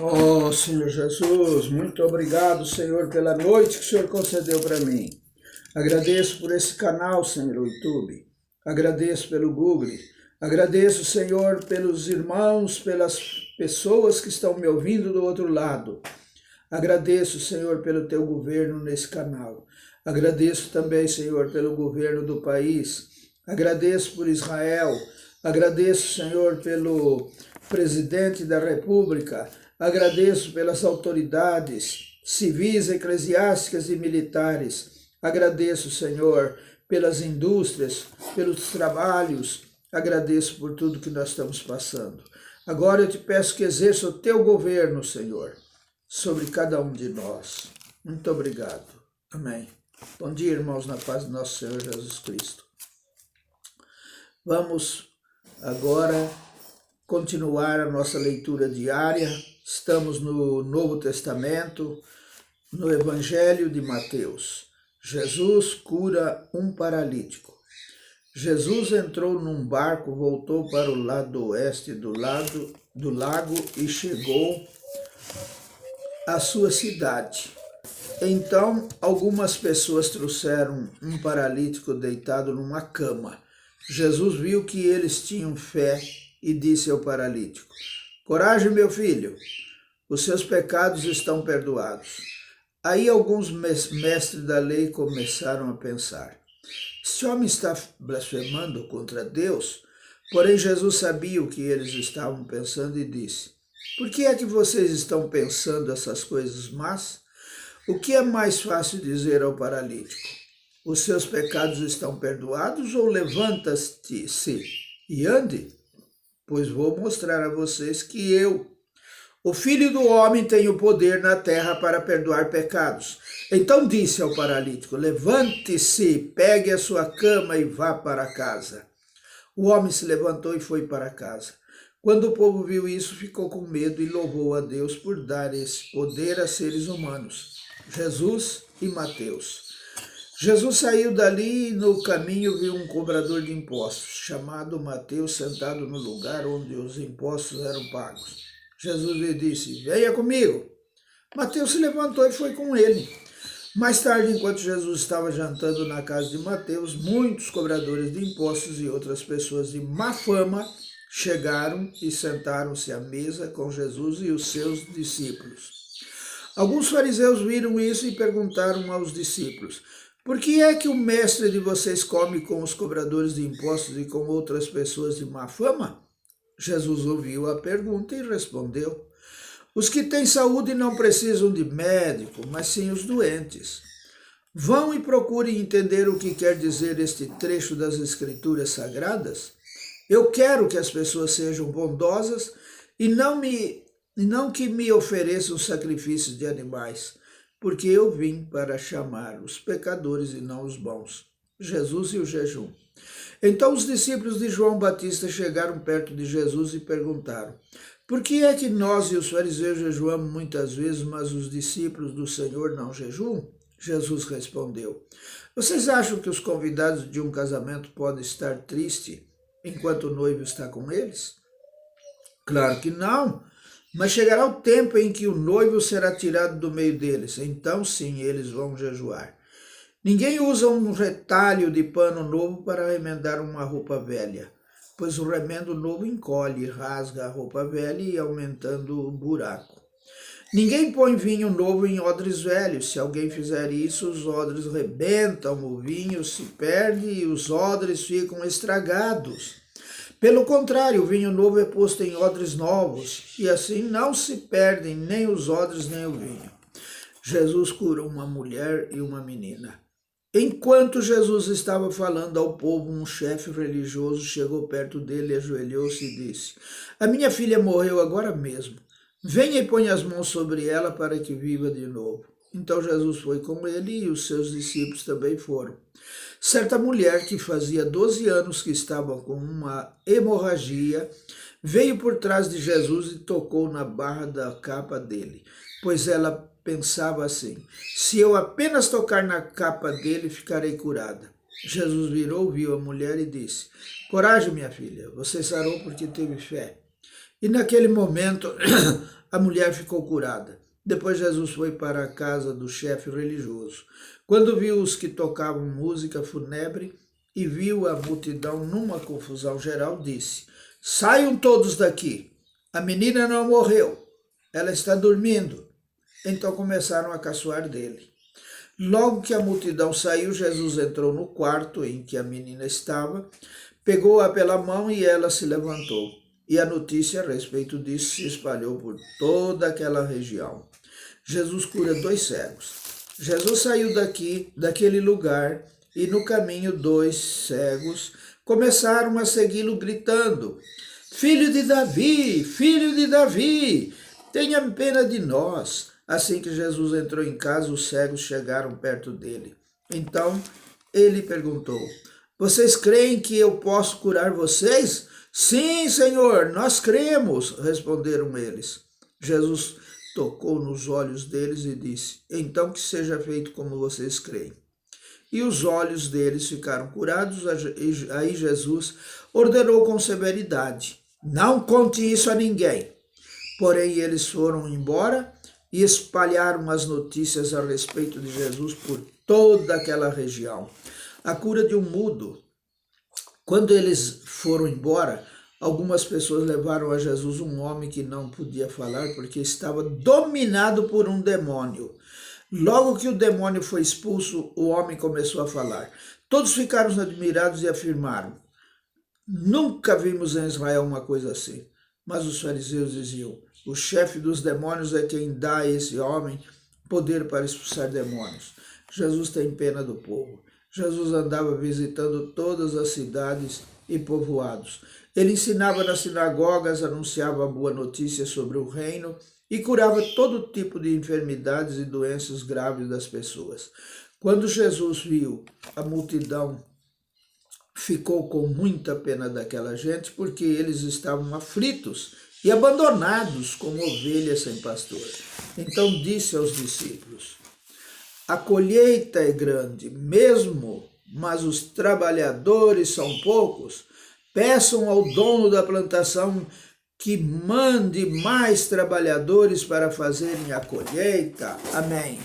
Oh, Senhor Jesus, muito obrigado, Senhor, pela noite que o Senhor concedeu para mim. Agradeço por esse canal, Senhor, o YouTube. Agradeço pelo Google. Agradeço, Senhor, pelos irmãos, pelas pessoas que estão me ouvindo do outro lado. Agradeço, Senhor, pelo teu governo nesse canal. Agradeço também, Senhor, pelo governo do país. Agradeço por Israel. Agradeço, Senhor, pelo presidente da República. Agradeço pelas autoridades civis, eclesiásticas e militares. Agradeço, Senhor, pelas indústrias, pelos trabalhos. Agradeço por tudo que nós estamos passando. Agora eu te peço que exerça o teu governo, Senhor, sobre cada um de nós. Muito obrigado. Amém. Bom dia, irmãos, na paz do nosso Senhor Jesus Cristo. Vamos agora continuar a nossa leitura diária. Estamos no Novo Testamento, no Evangelho de Mateus. Jesus cura um paralítico. Jesus entrou num barco, voltou para o lado oeste do lago e chegou à sua cidade. Então, algumas pessoas trouxeram um paralítico deitado numa cama. Jesus viu que eles tinham fé e disse ao paralítico: "Coragem, meu filho, os seus pecados estão perdoados." Aí alguns mestres da lei começaram a pensar: "Este homem está blasfemando contra Deus?" Porém, Jesus sabia o que eles estavam pensando e disse: "Por que é que vocês estão pensando essas coisas más? O que é mais fácil dizer ao paralítico: os seus pecados estão perdoados, ou levanta-se e ande? Pois vou mostrar a vocês que eu, o Filho do Homem, tenho poder na terra para perdoar pecados." Então disse ao paralítico: "Levante-se, pegue a sua cama e vá para casa." O homem se levantou e foi para casa. Quando o povo viu isso, ficou com medo e louvou a Deus por dar esse poder a seres humanos. Jesus e Mateus. Jesus saiu dali e no caminho viu um cobrador de impostos, chamado Mateus, sentado no lugar onde os impostos eram pagos. Jesus lhe disse: "Venha comigo." Mateus se levantou e foi com ele. Mais tarde, enquanto Jesus estava jantando na casa de Mateus, muitos cobradores de impostos e outras pessoas de má fama chegaram e sentaram-se à mesa com Jesus e os seus discípulos. Alguns fariseus viram isso e perguntaram aos discípulos: "Por que é que o mestre de vocês come com os cobradores de impostos e com outras pessoas de má fama?" Jesus ouviu a pergunta e respondeu: "Os que têm saúde não precisam de médico, mas sim os doentes. Vão e procurem entender o que quer dizer este trecho das Escrituras Sagradas. Eu quero que as pessoas sejam bondosas e não que me ofereçam sacrifícios de animais, porque eu vim para chamar os pecadores e não os bons." Jesus e o jejum. Então os discípulos de João Batista chegaram perto de Jesus e perguntaram: "Por que é que nós e os fariseus jejuamos muitas vezes, mas os discípulos do Senhor não jejuam?" Jesus respondeu: "Vocês acham que os convidados de um casamento podem estar tristes enquanto o noivo está com eles? Claro que não. Mas chegará o tempo em que o noivo será tirado do meio deles. Então sim, eles vão jejuar. Ninguém usa um retalho de pano novo para remendar uma roupa velha, pois o remendo novo encolhe e rasga a roupa velha e aumentando o buraco. Ninguém põe vinho novo em odres velhos. Se alguém fizer isso, os odres rebentam, o vinho se perde e os odres ficam estragados. Pelo contrário, o vinho novo é posto em odres novos, e assim não se perdem nem os odres nem o vinho." Jesus cura uma mulher e uma menina. Enquanto Jesus estava falando ao povo, um chefe religioso chegou perto dele, ajoelhou-se e disse: "A minha filha morreu agora mesmo. Venha e ponha as mãos sobre ela para que viva de novo." Então Jesus foi com ele e os seus discípulos também foram. Certa mulher que fazia 12 anos que estava com uma hemorragia veio por trás de Jesus e tocou na barra da capa dele, pois ela pensava assim: "Se eu apenas tocar na capa dele, ficarei curada." Jesus virou, viu a mulher e disse: "Coragem, minha filha, você sarou porque teve fé." E naquele momento A mulher ficou curada. Depois Jesus foi para a casa do chefe religioso. Quando viu os que tocavam música fúnebre e viu a multidão numa confusão geral, disse: saiam todos daqui, a menina não morreu, ela está dormindo. Então começaram a caçoar dele. Logo que a multidão saiu, Jesus entrou no quarto em que a menina estava, pegou-a pela mão e ela se levantou. E a notícia a respeito disso se espalhou por toda aquela região. Jesus cura 2 cegos. Jesus saiu daquele lugar, e no caminho 2 cegos começaram a segui-lo gritando: Filho de Davi, tenha pena de nós. Assim que Jesus entrou em casa, os cegos chegaram perto dele. Então ele perguntou: vocês creem que eu posso curar vocês? Sim, Senhor, nós cremos, responderam eles. Jesus tocou nos olhos deles e disse: então que seja feito como vocês creem. E os olhos deles ficaram curados. Aí Jesus ordenou com severidade: não conte isso a ninguém. Porém, eles foram embora e espalharam as notícias a respeito de Jesus por toda aquela região. A cura de um mudo. Quando eles foram embora, algumas pessoas levaram a Jesus um homem que não podia falar porque estava dominado por um demônio. Logo que o demônio foi expulso, o homem começou a falar. Todos ficaram admirados e afirmaram: nunca vimos em Israel uma coisa assim. Mas os fariseus diziam: o chefe dos demônios é quem dá a esse homem poder para expulsar demônios. Jesus tem pena do povo. Jesus andava visitando todas as cidades e povoados. Ele ensinava nas sinagogas, anunciava a boa notícia sobre o reino e curava todo tipo de enfermidades e doenças graves das pessoas. Quando Jesus viu a multidão, ficou com muita pena daquela gente, porque eles estavam aflitos e abandonados como ovelhas sem pastor. Então disse aos discípulos: a colheita é grande mesmo, mas os trabalhadores são poucos. Peçam ao dono da plantação que mande mais trabalhadores para fazerem a colheita. Amém.